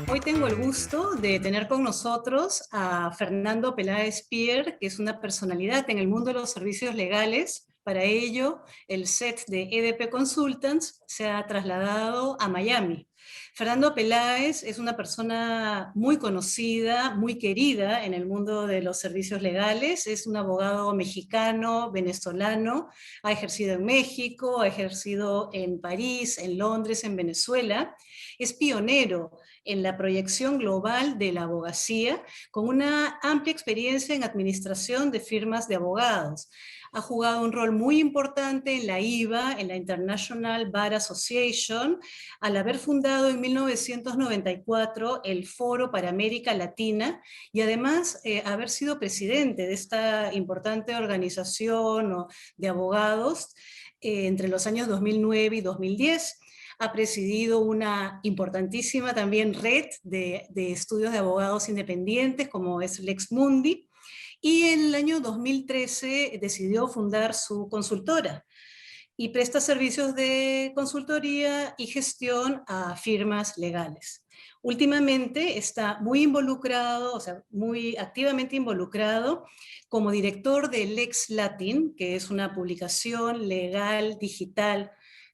Hoy tengo el gusto de tener con nosotros a Fernando Peláez Pier, que es una personalidad en el mundo de los servicios legales. Para ello, el set de EDP Consultants se ha trasladado a Miami. Fernando Peláez es una persona muy conocida, muy querida en el mundo de los servicios legales. Es un abogado mexicano, venezolano, ha ejercido en México, ha ejercido en París, en Londres, en Venezuela. Es pionero en la proyección global de la abogacía, con una amplia experiencia en administración de firmas de abogados. Ha jugado un rol muy importante en la IBA, en la International Bar Association, al haber fundado en 1994 el Foro para América Latina y además haber sido presidente de esta importante organización de abogados entre los años 2009 y 2010. Ha presidido una importantísima también red de estudios de abogados independientes como es Lex Mundi, y en el año 2013 decidió fundar su consultora y presta servicios de consultoría y gestión a firmas legales. Últimamente está muy involucrado, o sea, muy activamente involucrado como director de Lex Latin, que es una publicación legal digital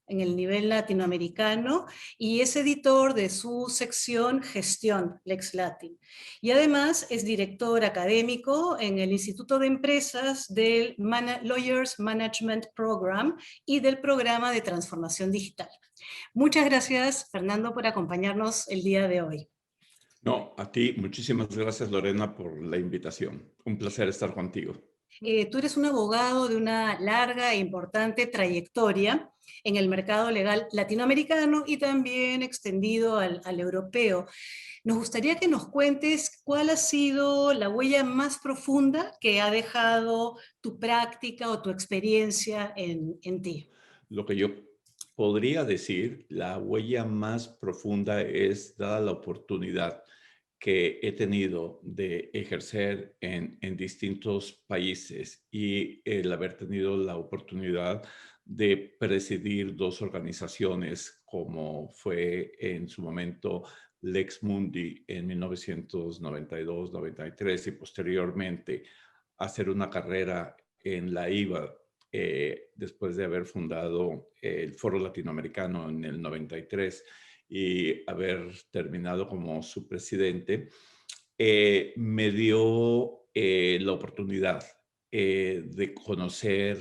en el nivel latinoamericano, y es editor de su sección Gestión Lex Latin. Y además es director académico en el Instituto de Empresas del Lawyers Management Program y del Programa de Transformación Digital. Muchas gracias, Fernando, por acompañarnos el día de hoy. No, a ti, muchísimas gracias, Lorena, por la invitación. Un placer estar contigo. Tú eres un abogado de una larga e importante trayectoria en el mercado legal latinoamericano y también extendido al europeo. Nos gustaría que nos cuentes cuál ha sido la huella más profunda que ha dejado tu práctica o tu experiencia en ti. Lo que yo podría decir, la huella más profunda es dada la oportunidad que he tenido de ejercer en distintos países y el haber tenido la oportunidad de presidir dos organizaciones como fue en su momento Lex Mundi en 1992-93 y posteriormente hacer una carrera en la IVA después de haber fundado el Foro Latinoamericano en el 93 y haber terminado como su presidente, me dio la oportunidad de conocer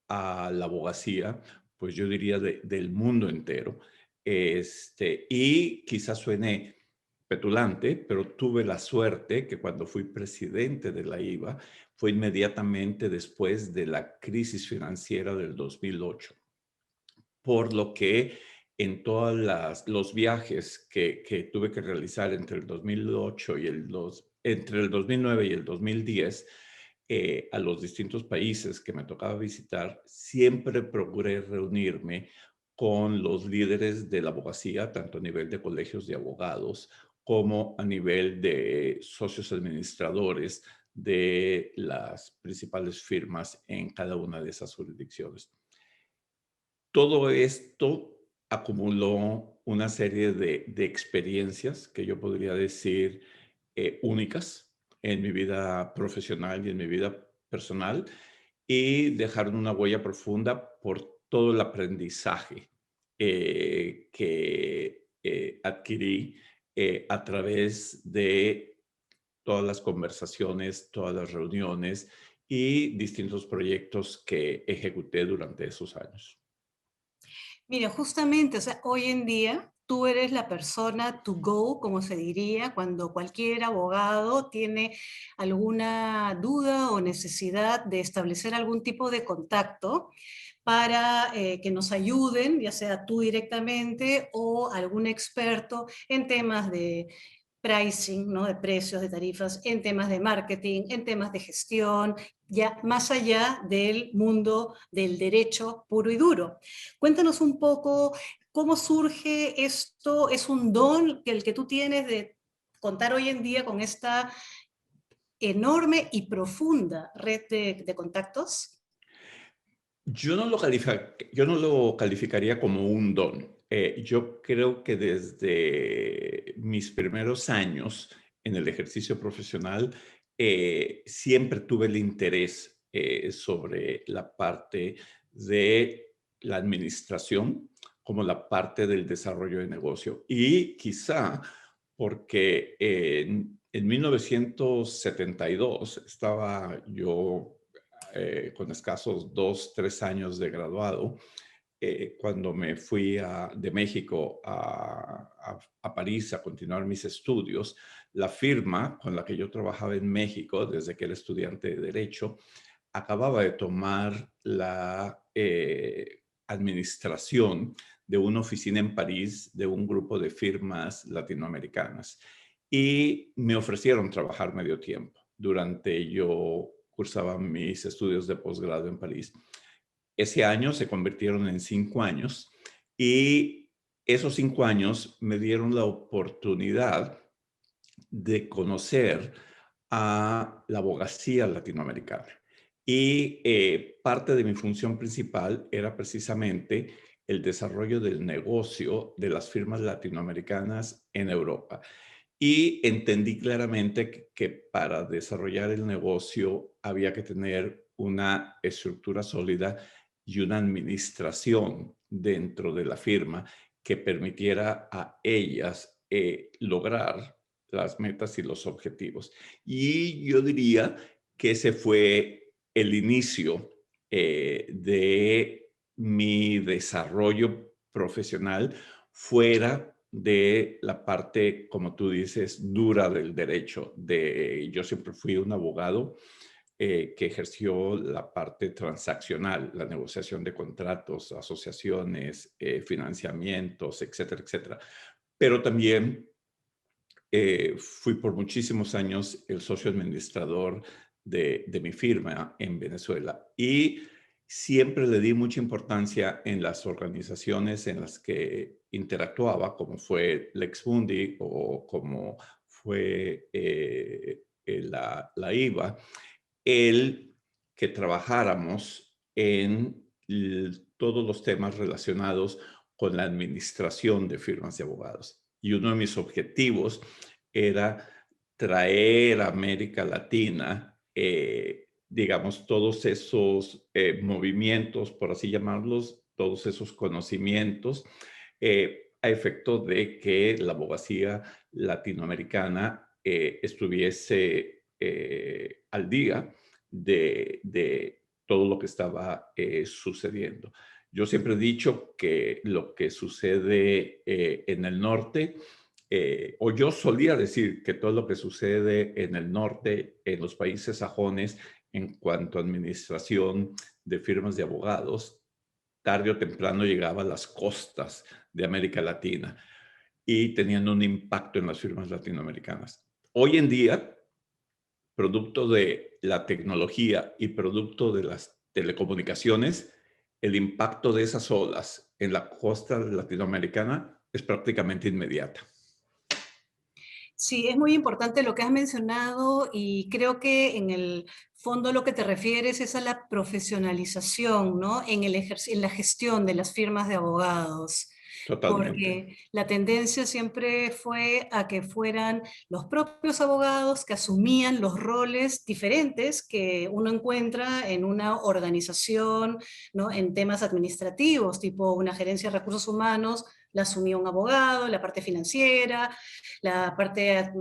a la abogacía, pues yo diría del mundo entero. Y quizás suene petulante, pero tuve la suerte que cuando fui presidente de la IVA fue inmediatamente después de la crisis financiera del 2008, por lo que en todos los viajes que tuve que realizar entre el 2008 y entre el 2009 y el 2010, a los distintos países que me tocaba visitar, siempre procuré reunirme con los líderes de la abogacía, tanto a nivel de colegios de abogados como a nivel de socios administradores de las principales firmas en cada una de esas jurisdicciones. Todo esto acumuló una serie de experiencias que yo podría decir únicas en mi vida profesional y en mi vida personal y dejaron una huella profunda por todo el aprendizaje que adquirí a través de todas las conversaciones, todas las reuniones y distintos proyectos que ejecuté durante esos años. Mira, justamente, o sea, hoy en día tú eres la persona to go, como se diría, cuando cualquier abogado tiene alguna duda o necesidad de establecer algún tipo de contacto para que nos ayuden, ya sea tú directamente o algún experto en temas de pricing, ¿no? De precios, de tarifas, en temas de marketing, en temas de gestión, ya más allá del mundo del derecho puro y duro. Cuéntanos un poco cómo surge esto. ¿Es un don el que tú tienes de contar hoy en día con esta enorme y profunda red de contactos? Yo no lo calificaría como un don. Yo creo que desde mis primeros años en el ejercicio profesional, siempre tuve el interés sobre la parte de la administración como la parte del desarrollo de negocio. Y quizá porque en 1972 estaba yo con escasos 2, 3 años de graduado, cuando me fui de México a París a continuar mis estudios, la firma con la que yo trabajaba en México desde que era estudiante de Derecho acababa de tomar la administración de una oficina en París de un grupo de firmas latinoamericanas y me ofrecieron trabajar medio tiempo durante yo cursaba mis estudios de posgrado en París. Ese año se convirtieron en 5 años y esos 5 años me dieron la oportunidad de conocer a la abogacía latinoamericana. Y parte de mi función principal era precisamente el desarrollo del negocio de las firmas latinoamericanas en Europa. Y entendí claramente que para desarrollar el negocio había que tener una estructura sólida y una administración dentro de la firma que permitiera a ellas lograr las metas y los objetivos. Y yo diría que ese fue el inicio de mi desarrollo profesional fuera de la parte, como tú dices, dura del derecho. Yo siempre fui un abogado que ejerció la parte transaccional, la negociación de contratos, asociaciones, financiamientos, etcétera, etcétera. Pero también fui por muchísimos años el socio administrador de mi firma en Venezuela y siempre le di mucha importancia en las organizaciones en las que interactuaba, como fue Lex Mundi o como fue la IVA, el que trabajáramos en todos los temas relacionados con la administración de firmas de abogados. Y uno de mis objetivos era traer a América Latina, digamos, todos esos movimientos, por así llamarlos, todos esos conocimientos, a efecto de que la abogacía latinoamericana estuviese al día de todo lo que estaba sucediendo. Yo siempre he dicho que lo que sucede en el norte, o yo solía decir que todo lo que sucede en el norte, en los países sajones, en cuanto a administración de firmas de abogados, tarde o temprano llegaba a las costas de América Latina y tenían un impacto en las firmas latinoamericanas. Hoy en día, producto de la tecnología y producto de las telecomunicaciones, el impacto de esas olas en la costa latinoamericana es prácticamente inmediata. Sí, es muy importante lo que has mencionado y creo que en el fondo lo que te refieres es a la profesionalización, ¿no? En la gestión de las firmas de abogados, Totalmente. porque la tendencia siempre fue a que fueran los propios abogados que asumían los roles diferentes que uno encuentra en una organización, ¿no? En temas administrativos, tipo una gerencia de recursos humanos, la asumía un abogado, la parte financiera, la parte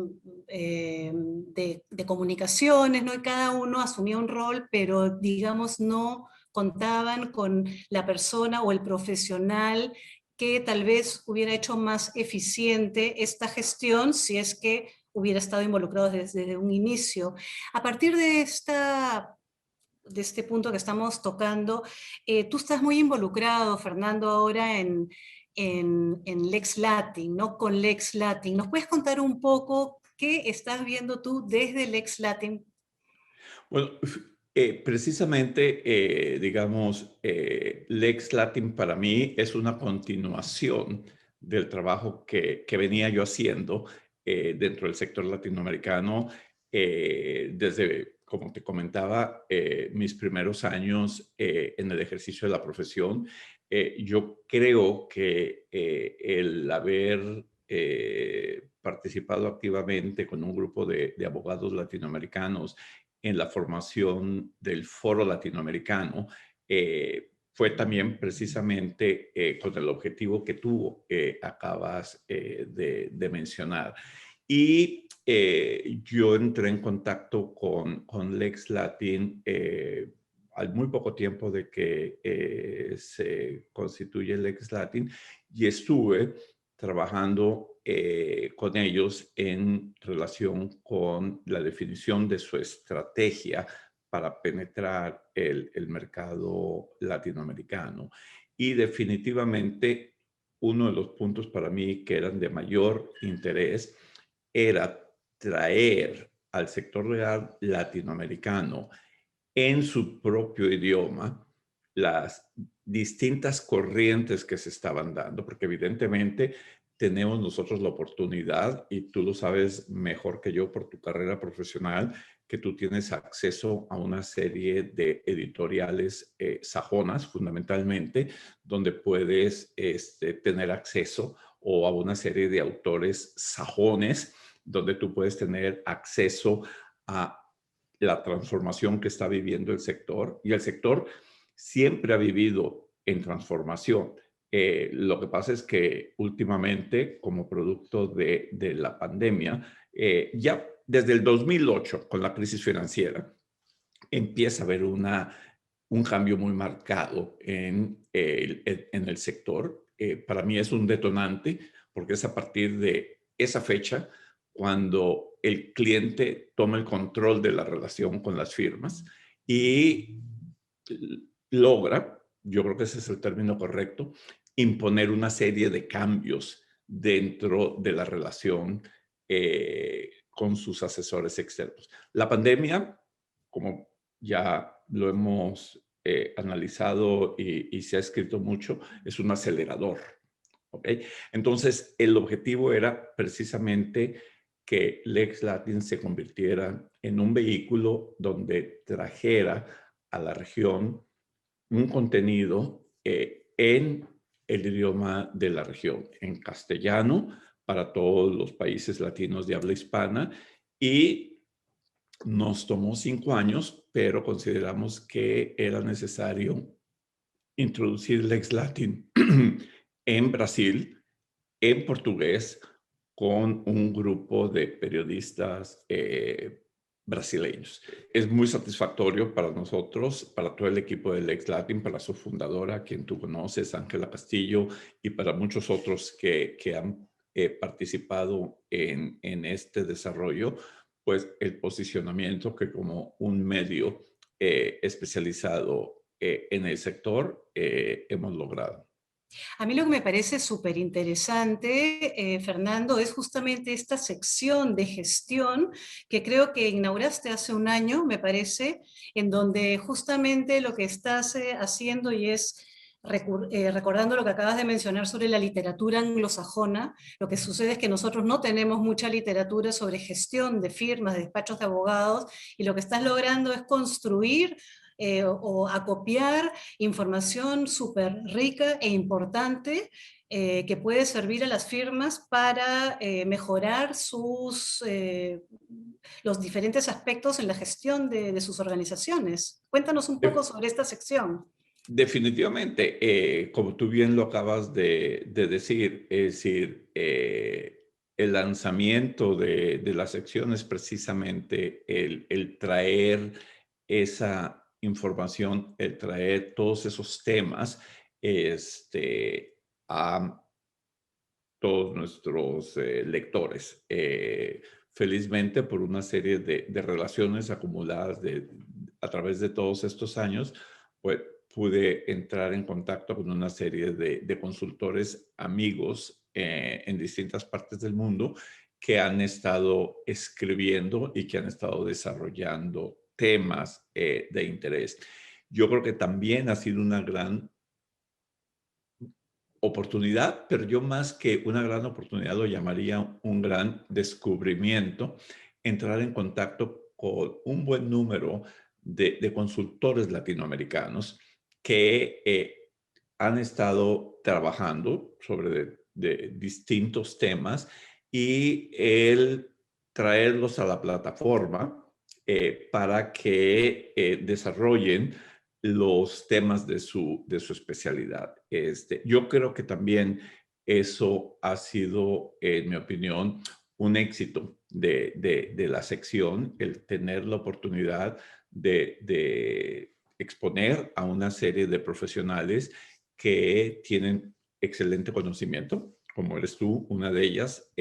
de comunicaciones, ¿no? Y cada uno asumía un rol, pero digamos no contaban con la persona o el profesional que tal vez hubiera hecho más eficiente esta gestión si es que hubiera estado involucrado desde un inicio. A partir de este punto que estamos tocando, tú estás muy involucrado, Fernando, ahora en Lex Latin, ¿no? Con Lex Latin. ¿Nos puedes contar un poco qué estás viendo tú desde Lex Latin? Bueno, precisamente, digamos, Lex Latin para mí es una continuación del trabajo que venía yo haciendo dentro del sector latinoamericano desde como te comentaba, mis primeros años en el ejercicio de la profesión, yo creo que el haber participado activamente con un grupo de abogados latinoamericanos en la formación del Foro Latinoamericano fue también precisamente con el objetivo que tú acabas de mencionar. Y yo entré en contacto con Lex Latin al muy poco tiempo de que se constituye Lex Latin y estuve trabajando con ellos en relación con la definición de su estrategia para penetrar el mercado latinoamericano. Y definitivamente uno de los puntos para mí que eran de mayor interés era traer al sector real latinoamericano en su propio idioma las distintas corrientes que se estaban dando, porque evidentemente tenemos nosotros la oportunidad, y tú lo sabes mejor que yo por tu carrera profesional, que tú tienes acceso a una serie de editoriales sajonas, fundamentalmente, donde puedes tener acceso o a una serie de autores sajones, donde tú puedes tener acceso a la transformación que está viviendo el sector, y el sector siempre ha vivido en transformación. Lo que pasa es que últimamente, como producto de la pandemia, ya desde el 2008, con la crisis financiera, empieza a haber un cambio muy marcado en el sector. Para mí es un detonante porque es a partir de esa fecha cuando el cliente toma el control de la relación con las firmas y logra, yo creo que ese es el término correcto, imponer una serie de cambios dentro de la relación con sus asesores externos. La pandemia, como ya lo hemos analizado y se ha escrito mucho, es un acelerador. ¿Ok? Entonces, el objetivo era precisamente que Lex Latin se convirtiera en un vehículo donde trajera a la región un contenido en el idioma de la región, en castellano, para todos los países latinos de habla hispana, y nos tomó 5 años, pero consideramos que era necesario introducir Lex Latin en Brasil, en portugués, con un grupo de periodistas brasileños. Es muy satisfactorio para nosotros, para todo el equipo de Lex Latin, para su fundadora, quien tú conoces, Ángela Castillo, y para muchos otros que han participado en este desarrollo, pues el posicionamiento que como un medio especializado en el sector hemos logrado. A mí lo que me parece súper interesante, Fernando, es justamente esta sección de gestión que creo que inauguraste hace un año, me parece, en donde justamente lo que estás haciendo y es recordando lo que acabas de mencionar sobre la literatura anglosajona, lo que sucede es que nosotros no tenemos mucha literatura sobre gestión de firmas, de despachos de abogados, y lo que estás logrando es construir o acopiar información súper rica e importante que puede servir a las firmas para mejorar los diferentes aspectos en la gestión de sus organizaciones. Cuéntanos un poco sobre esta sección. Definitivamente, como tú bien lo acabas de decir, es decir, el lanzamiento de la sección es precisamente el traer esa información, el traer todos esos temas a todos nuestros lectores. Felizmente, por una serie de relaciones acumuladas a través de todos estos años, pues pude entrar en contacto con una serie de consultores amigos en distintas partes del mundo que han estado escribiendo y que han estado desarrollando temas de interés. Yo creo que también ha sido una gran oportunidad, pero yo más que una gran oportunidad lo llamaría un gran descubrimiento, entrar en contacto con un buen número de consultores latinoamericanos que han estado trabajando sobre de distintos temas y el traerlos a la plataforma para que desarrollen los temas de su especialidad. Yo creo que también eso ha sido, en mi opinión, un éxito de la sección, el tener la oportunidad de exponer a una serie de profesionales que tienen excelente conocimiento, como eres tú, una de ellas,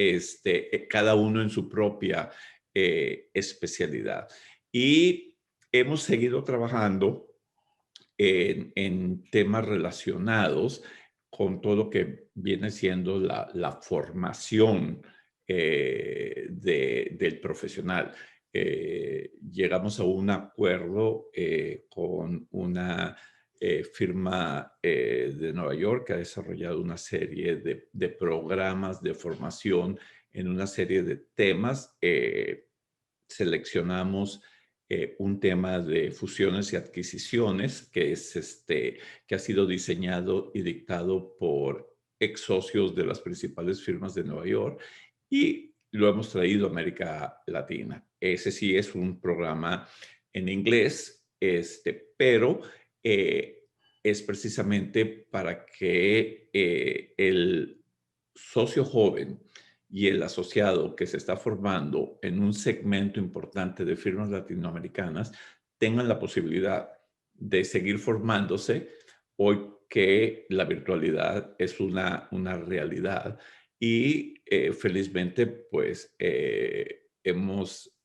cada uno en su propia especialidad. Y hemos seguido trabajando en temas relacionados con todo lo que viene siendo la formación del profesional. Llegamos a un acuerdo con una firma de Nueva York que ha desarrollado una serie de programas de formación en una serie de temas. Seleccionamos un tema de fusiones y adquisiciones que que ha sido diseñado y dictado por ex socios de las principales firmas de Nueva York y lo hemos traído a América Latina. Ese sí es un programa en inglés, pero es precisamente para que el socio joven y el asociado que se está formando en un segmento importante de firmas latinoamericanas tengan la posibilidad de seguir formándose hoy que la virtualidad es una realidad y felizmente pues hemos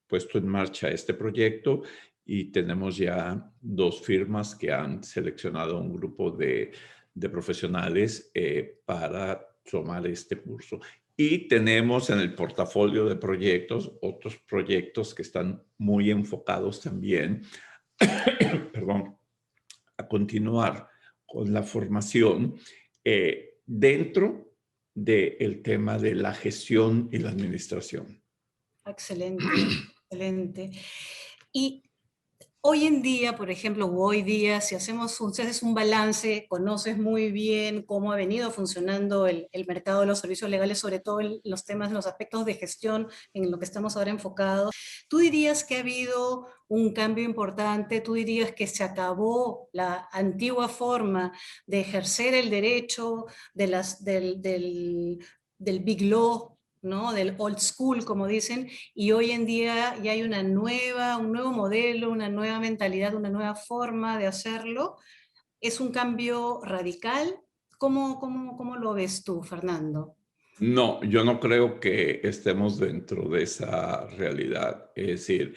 puesto en marcha este proyecto y tenemos ya 2 firmas que han seleccionado un grupo de profesionales para tomar este curso. Y tenemos en el portafolio de proyectos otros proyectos que están muy enfocados también, perdón, a continuar con la formación dentro del tema de la gestión y la administración. Excelente, excelente. Y hoy en día, por ejemplo, o hoy día, si haces un balance, conoces muy bien cómo ha venido funcionando el mercado de los servicios legales, sobre todo en los temas, los aspectos de gestión en lo que estamos ahora enfocados. ¿Tú dirías que ha habido un cambio importante? ¿Tú dirías que se acabó la antigua forma de ejercer el derecho del Big Law, ¿no? Del old school, como dicen, y hoy en día ya hay un nuevo modelo, una nueva mentalidad, una nueva forma de hacerlo? ¿Es un cambio radical? ¿Cómo lo ves tú, Fernando? No, yo no creo que estemos dentro de esa realidad. Es decir,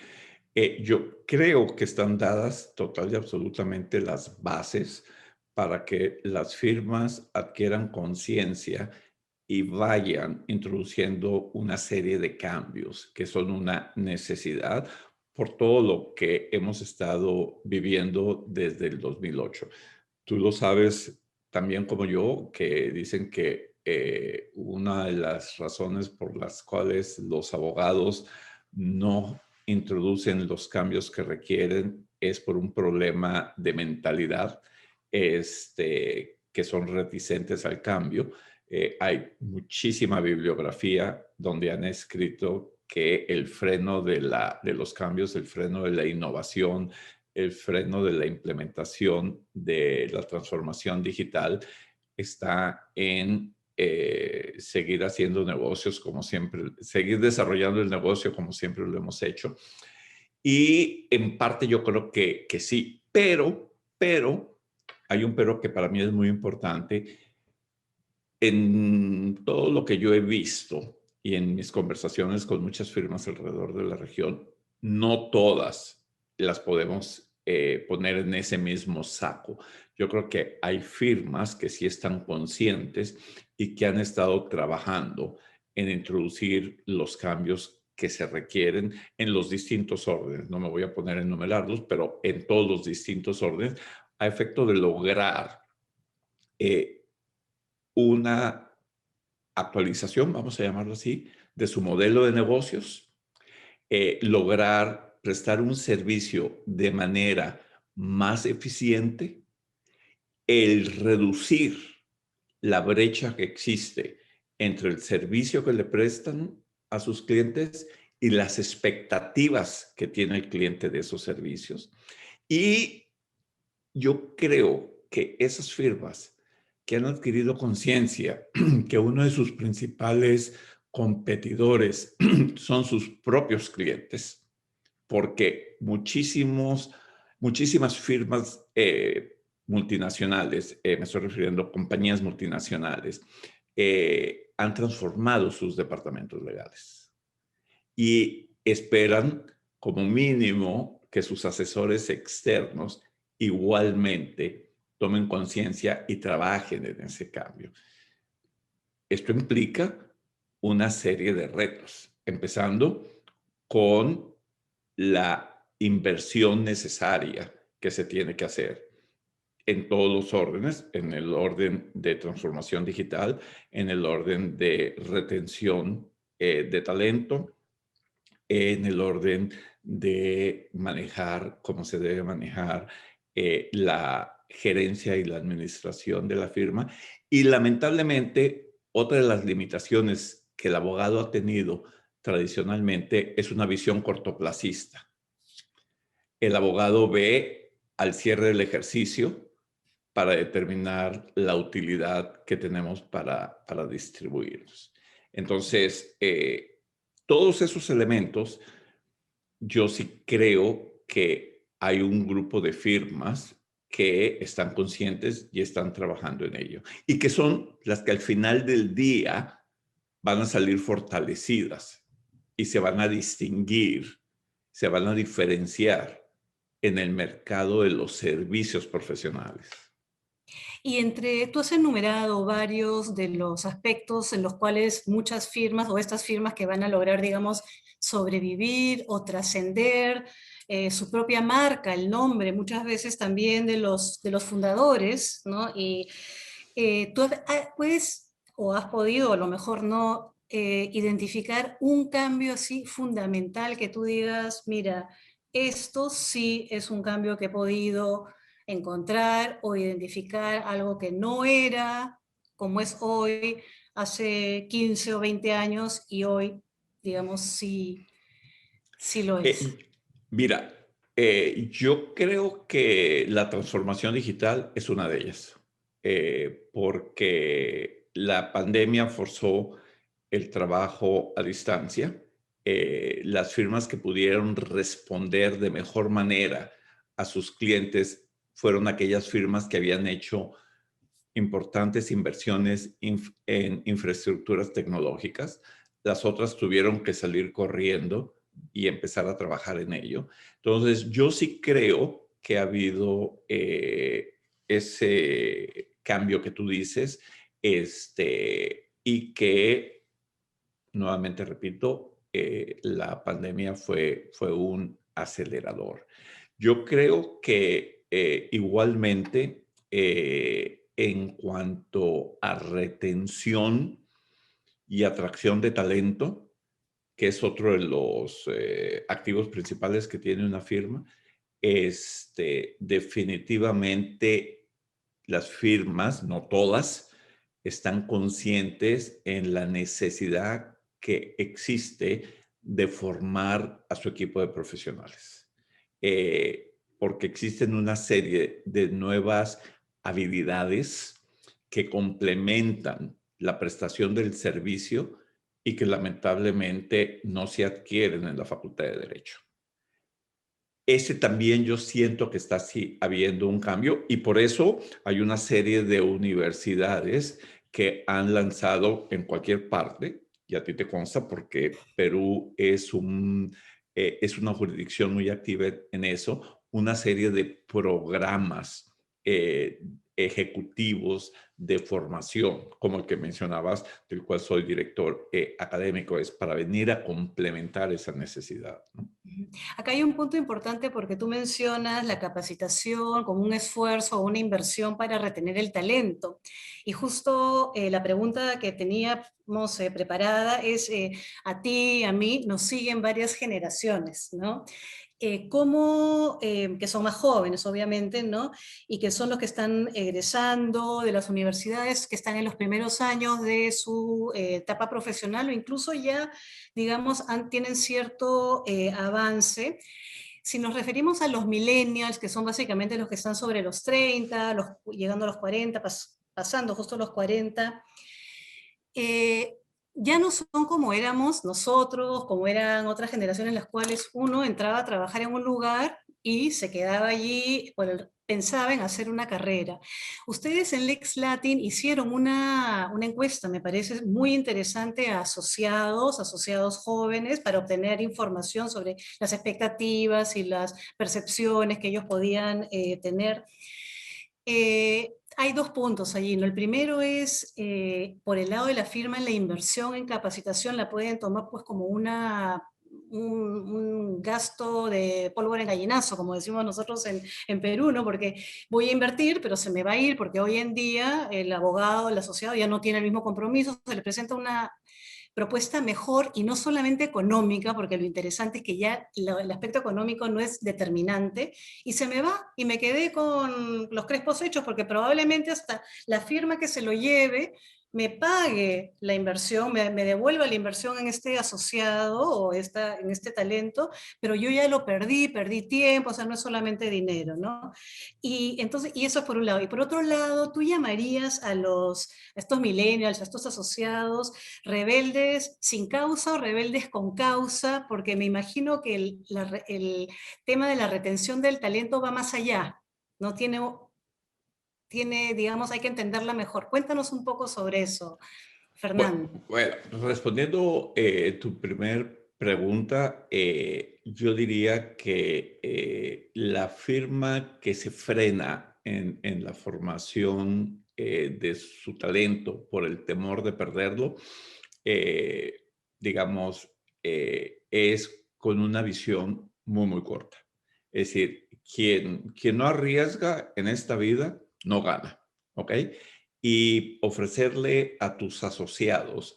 yo creo que están dadas total y absolutamente las bases para que las firmas adquieran conciencia y vayan introduciendo una serie de cambios que son una necesidad por todo lo que hemos estado viviendo desde el 2008. Tú lo sabes también como yo, que dicen que una de las razones por las cuales los abogados no introducen los cambios que requieren es por un problema de mentalidad, que son reticentes al cambio. Hay muchísima bibliografía donde han escrito que el freno de los cambios, el freno de la innovación, el freno de la implementación de la transformación digital está en seguir haciendo negocios como siempre, seguir desarrollando el negocio como siempre lo hemos hecho. Y en parte yo creo que sí, pero, hay un pero que para mí es muy importante. En todo lo que yo he visto y en mis conversaciones con muchas firmas alrededor de la región, no todas las podemos poner en ese mismo saco. Yo creo que hay firmas que sí están conscientes y que han estado trabajando en introducir los cambios que se requieren en los distintos órdenes. No me voy a poner a enumerarlos, pero en todos los distintos órdenes, a efecto de lograr eh, una actualización, vamos a llamarlo así, de su modelo de negocios lograr prestar un servicio de manera más eficiente, el reducir la brecha que existe entre el servicio que le prestan a sus clientes y las expectativas que tiene el cliente de esos servicios. Y yo creo que esas firmas que han adquirido conciencia que uno de sus principales competidores son sus propios clientes, porque muchísimas firmas multinacionales, me estoy refiriendo a compañías multinacionales, han transformado sus departamentos legales y esperan como mínimo que sus asesores externos igualmente tomen conciencia y trabajen en ese cambio. Esto implica una serie de retos, empezando con la inversión necesaria que se tiene que hacer en todos los órdenes, en el orden de transformación digital, en el orden de retención de talento, en el orden de manejar cómo se debe manejar la gerencia y la administración de la firma. Y lamentablemente, otra de las limitaciones que el abogado ha tenido tradicionalmente es una visión cortoplacista. El abogado ve al cierre del ejercicio para determinar la utilidad que tenemos para distribuirlos. Entonces, todos esos elementos, yo sí creo que hay un grupo de firmas que están conscientes y están trabajando en ello. Y que son las que al final del día van a salir fortalecidas y se van a distinguir, se van a diferenciar en el mercado de los servicios profesionales. Y tú has enumerado varios de los aspectos en los cuales muchas firmas o estas firmas que van a lograr, digamos, sobrevivir o trascender su propia marca, el nombre, muchas veces también de los fundadores, ¿no? Y puedes o has podido, a lo mejor no, identificar un cambio así fundamental que tú digas, mira, esto sí es un cambio que he podido encontrar o identificar algo que no era como es hoy, hace 15 o 20 años y hoy, digamos, sí, sí lo es. Eh, Mira, yo creo que la transformación digital es una de ellas, porque la pandemia forzó el trabajo a distancia. Las firmas que pudieron responder de mejor manera a sus clientes fueron aquellas firmas que habían hecho importantes inversiones en infraestructuras tecnológicas. Las otras tuvieron que salir corriendo y empezar a trabajar en ello. Entonces, yo sí creo que ha habido ese cambio que tú dices, y que, nuevamente repito, la pandemia fue un acelerador. Yo creo que igualmente, en cuanto a retención y atracción de talento, que es otro de los activos principales que tiene una firma, definitivamente las firmas, no todas, están conscientes en la necesidad que existe de formar a su equipo de profesionales. Porque existen una serie de nuevas habilidades que complementan la prestación del servicio y que lamentablemente no se adquieren en la Facultad de Derecho. Ese también yo siento que está así habiendo un cambio y por eso hay una serie de universidades que han lanzado en cualquier parte, y a ti te consta porque Perú es una jurisdicción muy activa en eso, una serie de programas ejecutivos de formación, como el que mencionabas, del cual soy director académico, es para venir a complementar esa necesidad, ¿no? Acá hay un punto importante porque tú mencionas la capacitación como un esfuerzo o una inversión para retener el talento. Y justo la pregunta que teníamos preparada es, a ti, a mí, nos siguen varias generaciones, ¿no? Que son más jóvenes, obviamente, ¿no? Y que son los que están egresando de las universidades, que están en los primeros años de su etapa profesional o incluso ya, digamos, tienen cierto avance. Si nos referimos a los millennials, que son básicamente los que están sobre los 30, llegando a los 40, pasando justo los 40, eh, ya no son como éramos nosotros, como eran otras generaciones en las cuales uno entraba a trabajar en un lugar y se quedaba allí, pensaba en hacer una carrera. Ustedes en Lex Latin hicieron una encuesta, me parece muy interesante, a asociados jóvenes, para obtener información sobre las expectativas y las percepciones que ellos podían tener. Hay dos puntos allí, ¿no? El primero es, por el lado de la firma, en la inversión en capacitación la pueden tomar pues como un gasto de pólvora en gallinazo, como decimos nosotros en Perú, ¿no? Porque voy a invertir, pero se me va a ir, porque hoy en día el abogado, el asociado ya no tiene el mismo compromiso, se le presenta una propuesta mejor y no solamente económica, porque lo interesante es que ya el aspecto económico no es determinante, y se me va y me quedé con los crespos hechos, porque probablemente hasta la firma que se lo lleve me pague la inversión, me devuelva la inversión en este asociado o en este talento, pero yo ya lo perdí tiempo, o sea, no es solamente dinero, ¿no? Y entonces, y eso es por un lado. Y por otro lado, tú llamarías a estos millennials, a estos asociados, rebeldes sin causa o rebeldes con causa, porque me imagino que el tema de la retención del talento va más allá, ¿no? Digamos, hay que entenderla mejor. Cuéntanos un poco sobre eso, Fernando. Bueno, respondiendo tu primer pregunta, yo diría que la firma que se frena en la formación de su talento por el temor de perderlo, eh, digamos, es con una visión muy, muy corta. Es decir, quien no arriesga en esta vida no gana, ¿ok? Y ofrecerle a tus asociados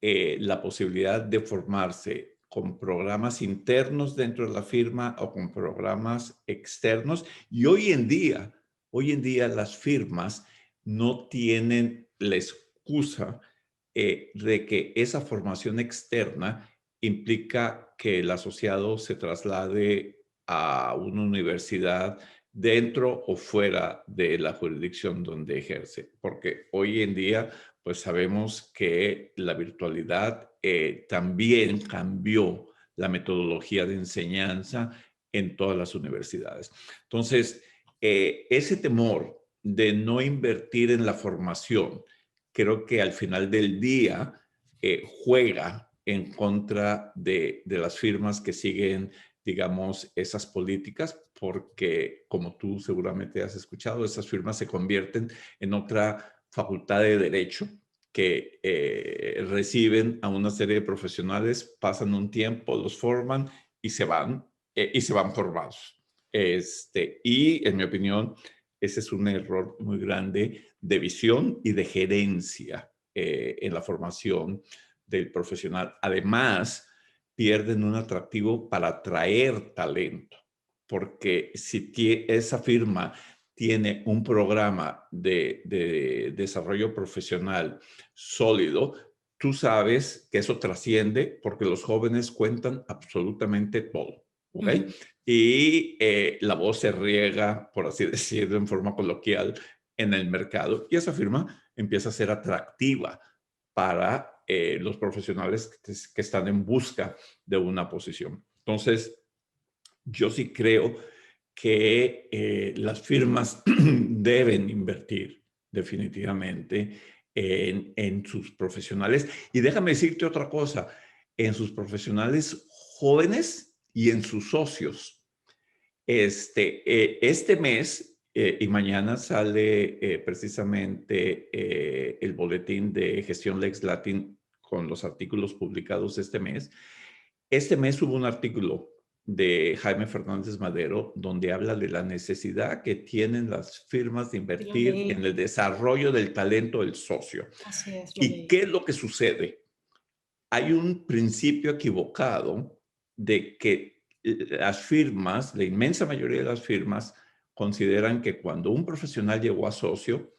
la posibilidad de formarse con programas internos dentro de la firma o con programas externos. Y hoy en día las firmas no tienen la excusa de que esa formación externa implica que el asociado se traslade a una universidad dentro o fuera de la jurisdicción donde ejerce, porque hoy en día pues sabemos que la virtualidad también cambió la metodología de enseñanza en todas las universidades. Entonces, ese temor de no invertir en la formación, creo que al final del día juega en contra de las firmas que siguen, digamos, esas políticas, porque como tú seguramente has escuchado, esas firmas se convierten en otra facultad de derecho que reciben a una serie de profesionales, pasan un tiempo, los forman y se van formados. Y en mi opinión, ese es un error muy grande de visión y de gerencia en la formación del profesional. Además, pierden un atractivo para atraer talento, porque si esa firma tiene un programa de desarrollo profesional sólido, tú sabes que eso trasciende porque los jóvenes cuentan absolutamente todo. ¿Ok? Y la voz se riega, por así decirlo, en forma coloquial, en el mercado, y esa firma empieza a ser atractiva para los profesionales que están en busca de una posición. Entonces, yo sí creo que las firmas deben invertir definitivamente en sus profesionales. Y déjame decirte otra cosa, en sus profesionales jóvenes y en sus socios. Este mes Y mañana sale precisamente el boletín de gestión Lex Latin con los artículos publicados este mes. Este mes hubo un artículo de Jaime Fernández Madero donde habla de la necesidad que tienen las firmas de Sí, lo invertir en leí. el desarrollo del talento del socio. Así es, lo ¿Y leí. qué es lo que sucede? Hay un principio equivocado de que las firmas, la inmensa mayoría de las firmas, consideran que cuando un profesional llegó a socio,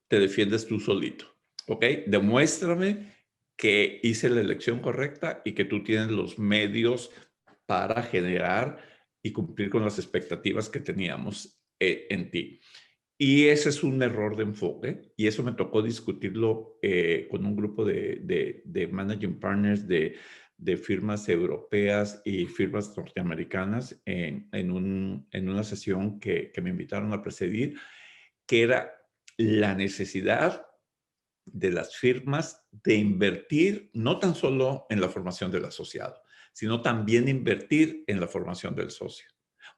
te defiendes tú solito, ¿ok? Demuéstrame que hice la elección correcta y que tú tienes los medios para generar y cumplir con las expectativas que teníamos en ti. Y ese es un error de enfoque y eso me tocó discutirlo con un grupo de managing partners de firmas europeas y firmas norteamericanas en una sesión que me invitaron a presidir, que era la necesidad de las firmas de invertir no tan solo en la formación del asociado, sino también invertir en la formación del socio.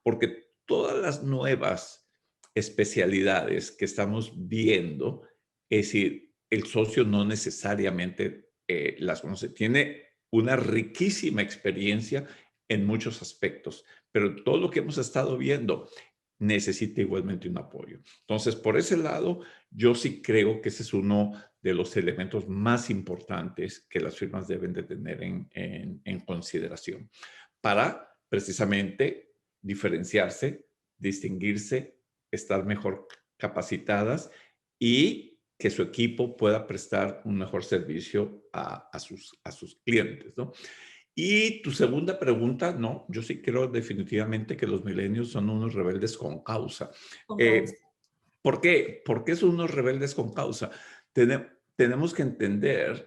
Porque todas las nuevas especialidades que estamos viendo, es decir, el socio no necesariamente las conoce. Tiene una riquísima experiencia en muchos aspectos, pero todo lo que hemos estado viendo necesita igualmente un apoyo. Entonces, por ese lado, yo sí creo que ese es uno de los elementos más importantes que las firmas deben de tener en consideración para precisamente diferenciarse, distinguirse, estar mejor capacitadas y que su equipo pueda prestar un mejor servicio a sus clientes, ¿no? Y tu segunda pregunta, no, yo sí creo definitivamente que los milenios son unos rebeldes con causa. Con causa. Eh, ¿Por qué? ¿Por qué son unos rebeldes con causa? Tenemos que entender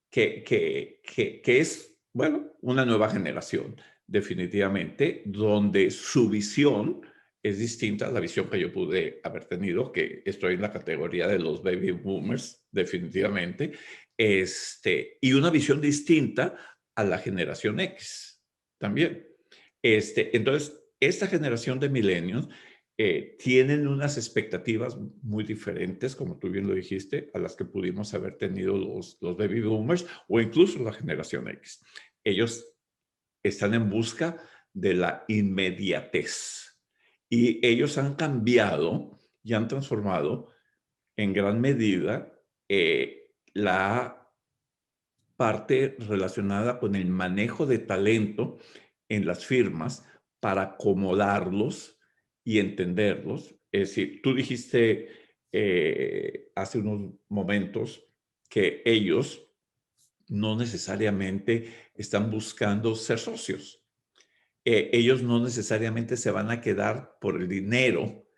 que es, bueno, una nueva generación, definitivamente, donde su visión es distinta a la visión que yo pude haber tenido, que estoy en la categoría de los baby boomers, definitivamente, y una visión distinta a la generación X también. Entonces, esta generación de milenios tienen unas expectativas muy diferentes, como tú bien lo dijiste, a las que pudimos haber tenido los baby boomers o incluso la generación X. Ellos están en busca de la inmediatez y ellos han cambiado y han transformado en gran medida la parte relacionada con el manejo de talento en las firmas para acomodarlos y entenderlos. Es decir, tú dijiste hace unos momentos que ellos no necesariamente están buscando ser socios. Ellos no necesariamente se van a quedar por el dinero,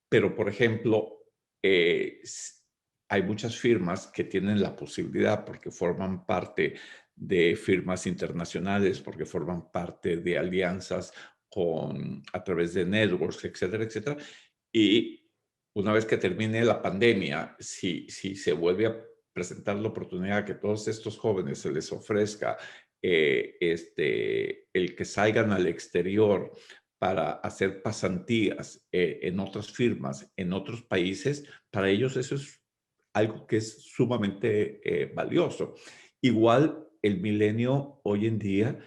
pero por ejemplo, hay muchas firmas que tienen la posibilidad porque forman parte de firmas internacionales, porque forman parte de alianzas a través de networks, etcétera, etcétera. Y una vez que termine la pandemia, si se vuelve a presentar la oportunidad que todos estos jóvenes se les ofrezca el que salgan al exterior para hacer pasantías en otras firmas, en otros países, para ellos eso es algo que es sumamente valioso. Igual el milenio hoy en día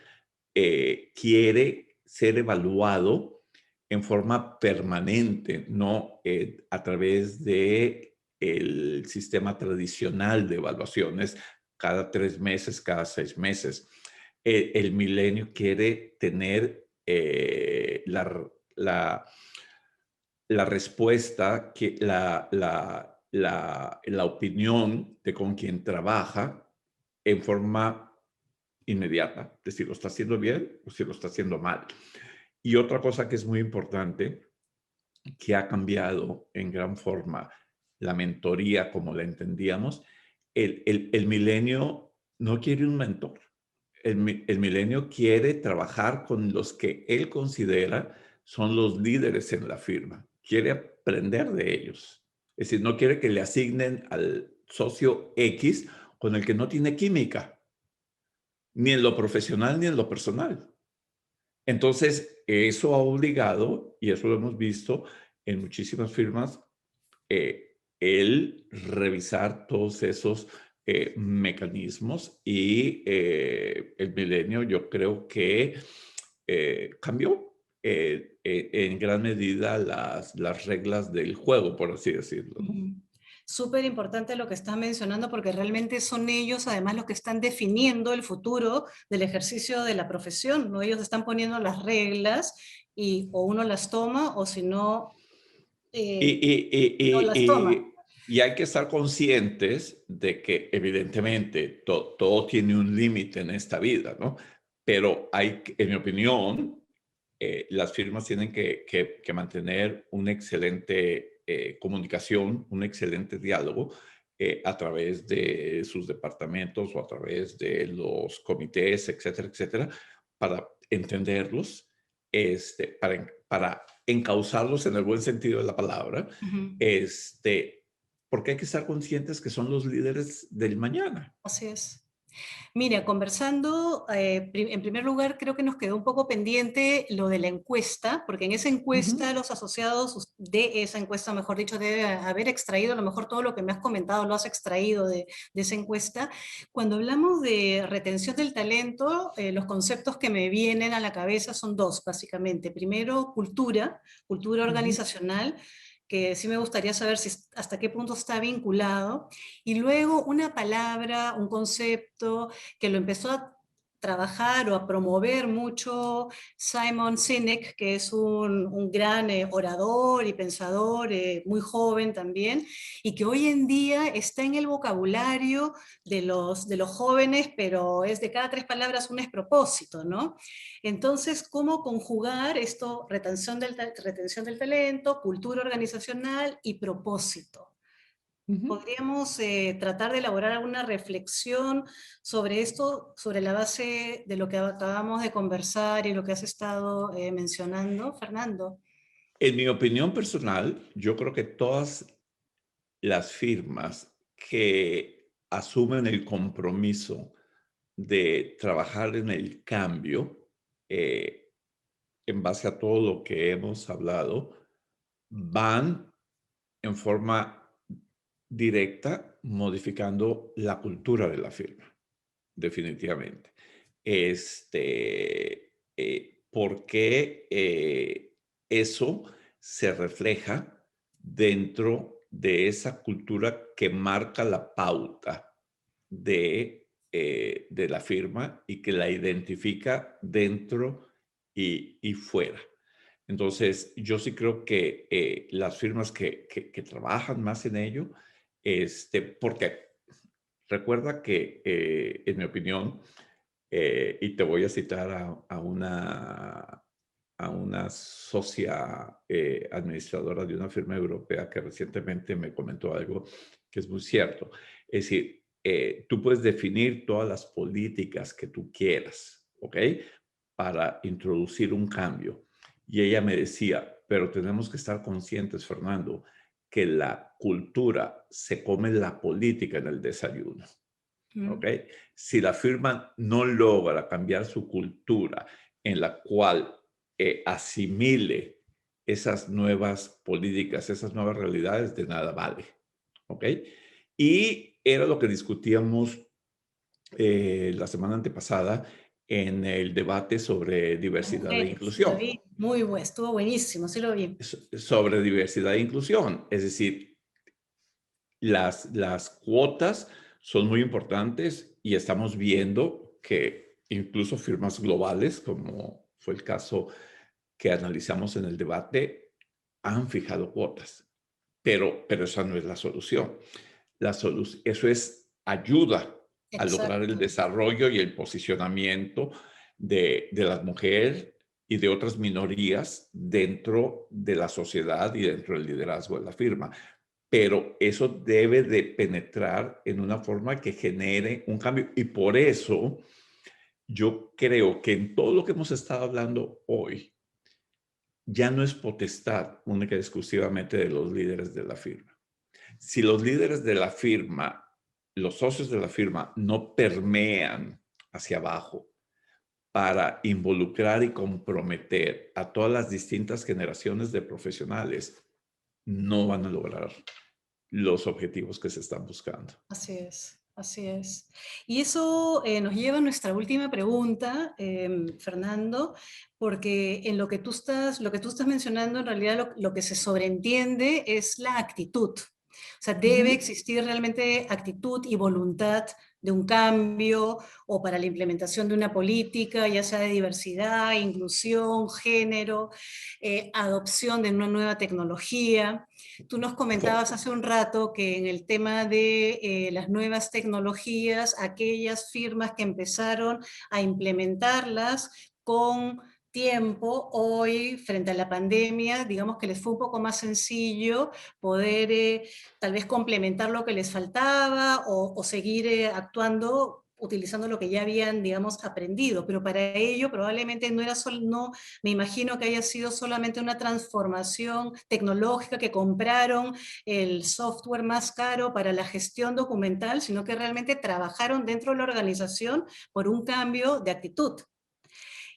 quiere ser evaluado en forma permanente, no a través de el sistema tradicional de evaluaciones cada 3 meses, cada 6 meses. El milenio quiere tener la respuesta, la opinión de con quien trabaja en forma inmediata, de si lo está haciendo bien o si lo está haciendo mal. Y otra cosa que es muy importante, que ha cambiado en gran forma la mentoría como la entendíamos, el milenio no quiere un mentor. El milenio quiere trabajar con los que él considera son los líderes en la firma. Quiere aprender de ellos. Es decir, no quiere que le asignen al socio X con el que no tiene química, ni en lo profesional ni en lo personal. Entonces, eso ha obligado, y eso lo hemos visto, en muchísimas firmas el revisar todos esos mecanismos y el milenio yo creo que cambió en gran medida las reglas del juego, por así decirlo, ¿no? Ujú. Súper importante lo que estás mencionando porque realmente son ellos además los que están definiendo el futuro del ejercicio de la profesión, ¿no? Ellos están poniendo las reglas y o uno las toma o si no, Y, eh, y- y- no las y- toma. y- y hay que estar conscientes de que evidentemente todo tiene un límite en esta vida, ¿no? Pero en mi opinión, las firmas tienen que mantener una excelente comunicación, un excelente diálogo a través de sus departamentos o a través de los comités, etcétera, etcétera, para entenderlos, para encauzarlos en el buen sentido de la palabra, Ujú. porque hay que estar conscientes que son los líderes del mañana. Así es. Mira, conversando, en primer lugar, creo que nos quedó un poco pendiente lo de la encuesta, porque en esa Ujú. encuesta los asociados de esa encuesta, mejor dicho, debe haber extraído, a lo mejor todo lo que me has comentado lo has extraído de esa encuesta. Cuando hablamos de retención del talento, los conceptos que me vienen a la cabeza son dos, básicamente. Primero, cultura Ujú. organizacional, que sí me gustaría saber si, hasta qué punto está vinculado. Y luego una palabra, un concepto que lo empezó a trabajar o a promover mucho Simon Sinek, que es un gran orador y pensador, muy joven también, y que hoy en día está en el vocabulario de los jóvenes, pero es de cada tres palabras un despropósito, ¿no? Entonces, ¿cómo conjugar esto, retención del talento, cultura organizacional y propósito? Ujú. ¿Podríamos tratar de elaborar alguna reflexión sobre esto, sobre la base de lo que acabamos de conversar y lo que has estado mencionando, Fernando? En mi opinión personal, yo creo que todas las firmas que asumen el compromiso de trabajar en el cambio, eh, en base a todo lo que hemos hablado, van en forma directa modificando la cultura de la firma, definitivamente. Porque eso se refleja dentro de esa cultura que marca la pauta de la firma y que la identifica dentro y fuera. Entonces, yo sí creo que las firmas que trabajan más en ello, porque recuerda que, en mi opinión, y te voy a citar a una socia administradora de una firma europea que recientemente me comentó algo que es muy cierto. Es decir, tú puedes definir todas las políticas que tú quieras, ¿ok? Para introducir un cambio. Y ella me decía, pero tenemos que estar conscientes, Fernando, que la cultura se come la política en el desayuno. ¿Ok? Mm. Si la firma no logra cambiar su cultura en la cual asimile esas nuevas políticas, esas nuevas realidades, de nada vale. ¿Ok? Y era lo que discutíamos la semana antepasada en el debate sobre Las diversidad e mujeres, sí lo inclusión. vi, muy bueno, estuvo buenísimo, sí lo vi. Sobre diversidad e inclusión. Es decir, las cuotas son muy importantes y estamos viendo que incluso firmas globales, como fue el caso que analizamos en el debate, han fijado cuotas. Pero esa no es la solución. Eso es ayuda a lograr el Exacto. desarrollo y el posicionamiento de las mujeres y de otras minorías dentro de la sociedad y dentro del liderazgo de la firma, pero eso debe de penetrar en una forma que genere un cambio. Y por eso yo creo que en todo lo que hemos estado hablando hoy, ya no es potestad única y exclusivamente de los líderes de la firma. Si los líderes de la firma, los socios de la firma, no permean hacia abajo para involucrar y comprometer a todas las distintas generaciones de profesionales no van a lograr los objetivos que se están buscando. Así es, así es. Y eso nos lleva a nuestra última pregunta, Fernando, porque en lo que tú estás mencionando, en realidad lo que se sobreentiende es la actitud. O sea, debe Ujú. existir realmente actitud y voluntad de un cambio o para la implementación de una política, ya sea de diversidad, inclusión, género, adopción de una nueva tecnología. Tú nos comentabas Correcto. hace un rato que en el tema de las nuevas tecnologías, aquellas firmas que empezaron a implementarlas con tiempo, hoy frente a la pandemia, digamos que les fue un poco más sencillo poder tal vez complementar lo que les faltaba o seguir actuando utilizando lo que ya habían, digamos, aprendido, pero para ello probablemente no era solo, no, me imagino que haya sido solamente una transformación tecnológica que compraron el software más caro para la gestión documental, sino que realmente trabajaron dentro de la organización por un cambio de actitud.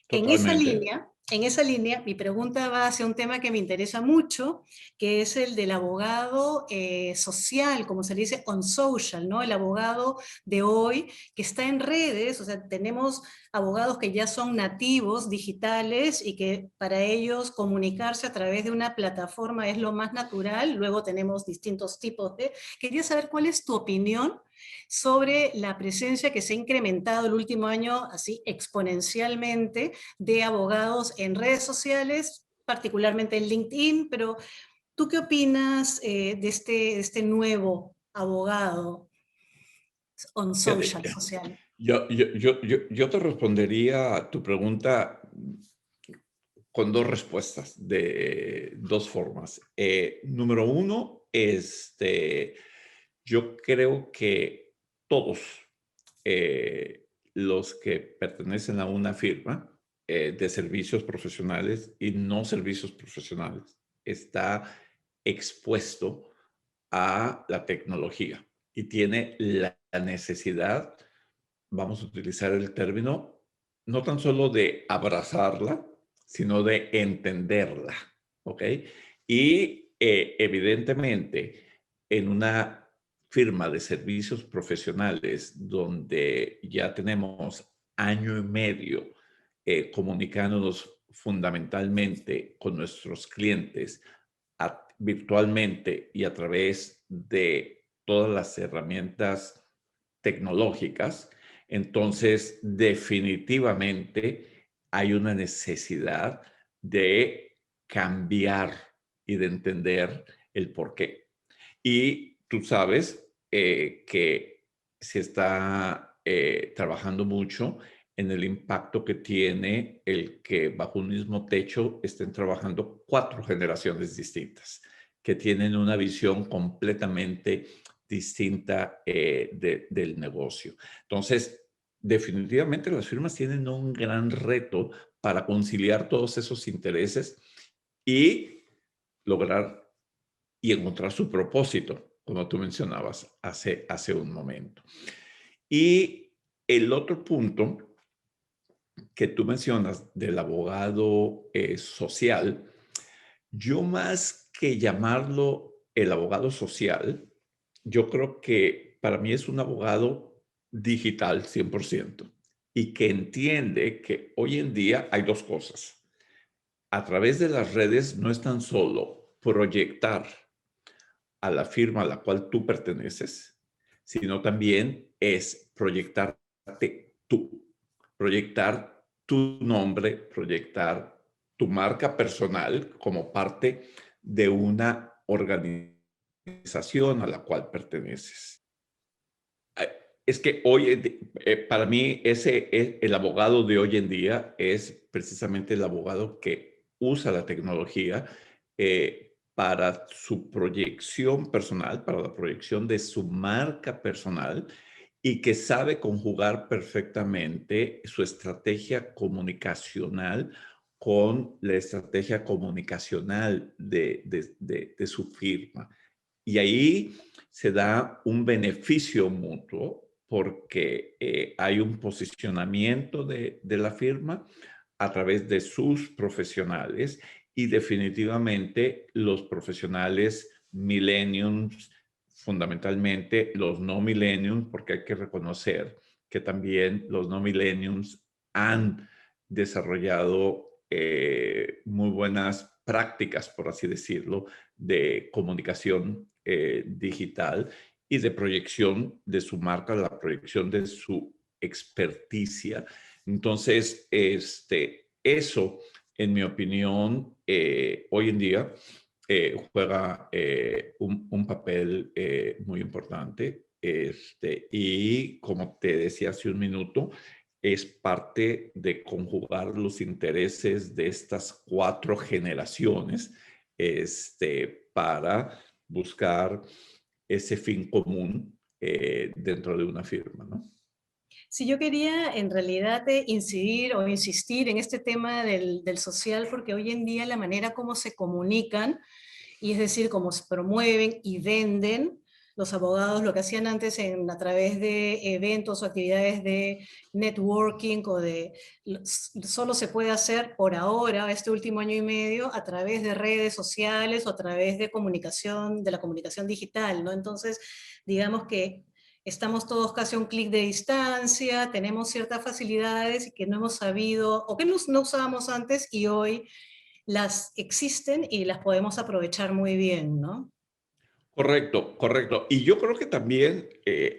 Totalmente. En esa línea, mi pregunta va hacia un tema que me interesa mucho, que es el del abogado social, como se le dice, on social, ¿no? El abogado de hoy que está en redes, o sea, tenemos abogados que ya son nativos digitales y que para ellos comunicarse a través de una plataforma es lo más natural. Luego tenemos distintos tipos de... Quería saber cuál es tu opinión sobre la presencia que se ha incrementado el último año así exponencialmente de abogados en redes sociales, particularmente en LinkedIn, pero ¿tú qué opinas de este nuevo abogado on Fíjate, social, social? yo te respondería a tu pregunta con dos respuestas, de dos formas. Número uno, yo creo que todos los que pertenecen a una firma de servicios profesionales y no servicios profesionales está expuesto a la tecnología y tiene la necesidad, vamos a utilizar el término, no tan solo de abrazarla, sino de entenderla, ¿ok? Y evidentemente, en una firma de servicios profesionales donde ya tenemos año y medio comunicándonos fundamentalmente con nuestros clientes virtualmente y a través de todas las herramientas tecnológicas, entonces definitivamente hay una necesidad de cambiar y de entender el por qué. Y tú sabes que se está trabajando mucho en el impacto que tiene el que bajo un mismo techo estén trabajando 4 generaciones distintas, que tienen una visión completamente distinta del negocio. Entonces, definitivamente las firmas tienen un gran reto para conciliar todos esos intereses y lograr y encontrar su propósito, como tú mencionabas hace un momento. Y el otro punto que tú mencionas del abogado social, yo más que llamarlo el abogado social, yo creo que para mí es un abogado digital 100% y que entiende que hoy en día hay dos cosas. A través de las redes no es tan solo proyectar a la firma a la cual tú perteneces, sino también es proyectarte tú, proyectar tu nombre, proyectar tu marca personal como parte de una organización a la cual perteneces. Es que hoy, para mí, el abogado de hoy en día es precisamente el abogado que usa la tecnología para su proyección personal, para la proyección de su marca personal y que sabe conjugar perfectamente su estrategia comunicacional con la estrategia comunicacional de su firma. Y ahí se da un beneficio mutuo porque hay un posicionamiento de la firma a través de sus profesionales y definitivamente los profesionales millennials, fundamentalmente los no millennials, porque hay que reconocer que también los no millennials han desarrollado muy buenas prácticas, por así decirlo, de comunicación digital y de proyección de su marca, la proyección de su experticia. Entonces, eso, en mi opinión, hoy en día juega un papel muy importante. Y como te decía hace un minuto, es parte de conjugar los intereses de estas 4 generaciones para buscar ese fin común dentro de una firma, ¿no? Si yo quería en realidad incidir o insistir en este tema del social, porque hoy en día la manera como se comunican, y es decir, cómo se promueven y venden, los abogados lo que hacían antes a través de eventos o actividades de networking solo se puede hacer por ahora, este último año y medio, a través de redes sociales o a través de comunicación, de la comunicación digital, ¿no? Entonces, digamos que estamos todos casi a un clic de distancia, tenemos ciertas facilidades que no hemos sabido o que no usábamos antes y hoy las existen y las podemos aprovechar muy bien, ¿no? Correcto, correcto. Y yo creo que también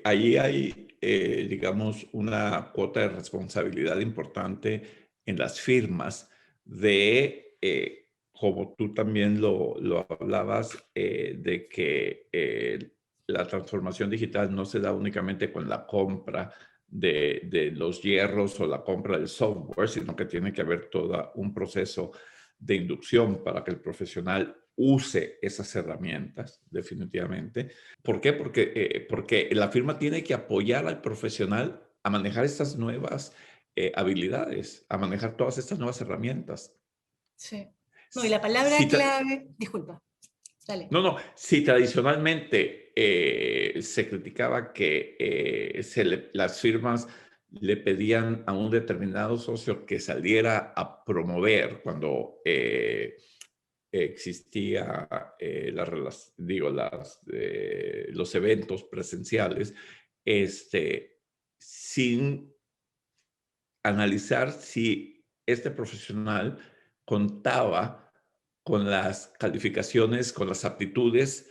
ahí hay, digamos, una cuota de responsabilidad importante en las firmas de, como tú también lo hablabas, de que la transformación digital no se da únicamente con la compra de los hierros o la compra del software, sino que tiene que haber todo un proceso de inducción para que el profesional use esas herramientas, definitivamente. ¿Por qué? Porque la firma tiene que apoyar al profesional a manejar estas nuevas habilidades, a manejar todas estas nuevas herramientas. Sí. No, y la palabra Si clave, disculpa, dale. no, no, si tradicionalmente se criticaba que las firmas le pedían a un determinado socio que saliera a promover cuando existía los eventos presenciales, sin analizar si este profesional contaba con las calificaciones, con las aptitudes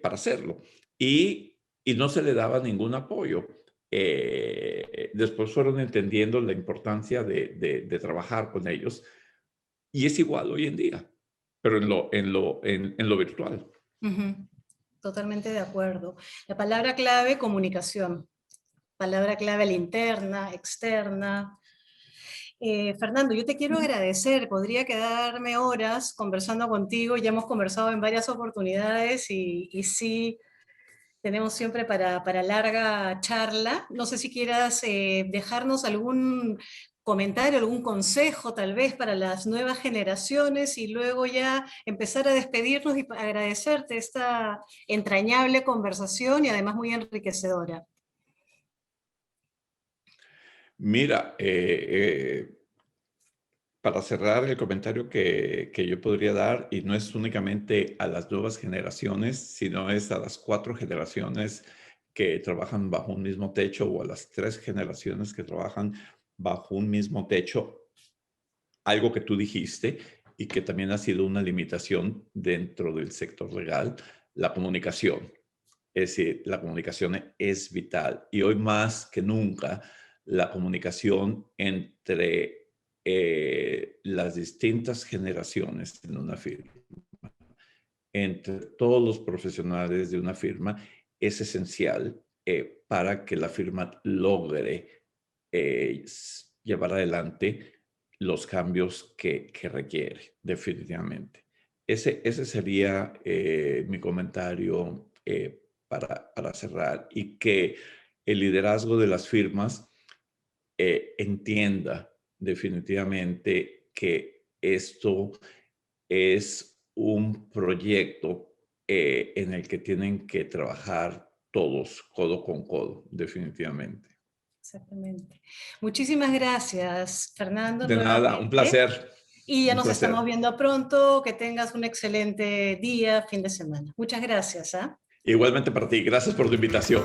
para hacerlo. Y no se le daba ningún apoyo. Después fueron entendiendo la importancia de trabajar con ellos. Y es igual hoy en día, pero en lo virtual. Ujú. Totalmente de acuerdo. La palabra clave, comunicación. Palabra clave, la interna, externa. Fernando, yo te quiero agradecer. Podría quedarme horas conversando contigo. Ya hemos conversado en varias oportunidades y sí, tenemos siempre para larga charla. No sé si quieras dejarnos algún comentario, algún consejo tal vez para las nuevas generaciones y luego ya empezar a despedirnos y agradecerte esta entrañable conversación y además muy enriquecedora. Mira, para cerrar el comentario que yo podría dar, y no es únicamente a las nuevas generaciones, sino es a las 4 generaciones que trabajan bajo un mismo techo o a las 3 generaciones que trabajan bajo un mismo techo, algo que tú dijiste y que también ha sido una limitación dentro del sector legal, la comunicación. Es decir, la comunicación es vital y hoy más que nunca la comunicación entre las distintas generaciones en una firma, entre todos los profesionales de una firma, es esencial para que la firma logre llevar adelante los cambios que requiere, definitivamente. Ese sería mi comentario para cerrar y que el liderazgo de las firmas entienda definitivamente que esto es un proyecto en el que tienen que trabajar todos codo con codo, definitivamente. Exactamente. Muchísimas gracias, Fernando, De nada, un nuevamente. placer. Y ya Un nos placer. estamos viendo pronto. Que tengas un excelente día, fin de semana. Muchas gracias. ¿Ah? Igualmente para ti. Gracias por tu invitación.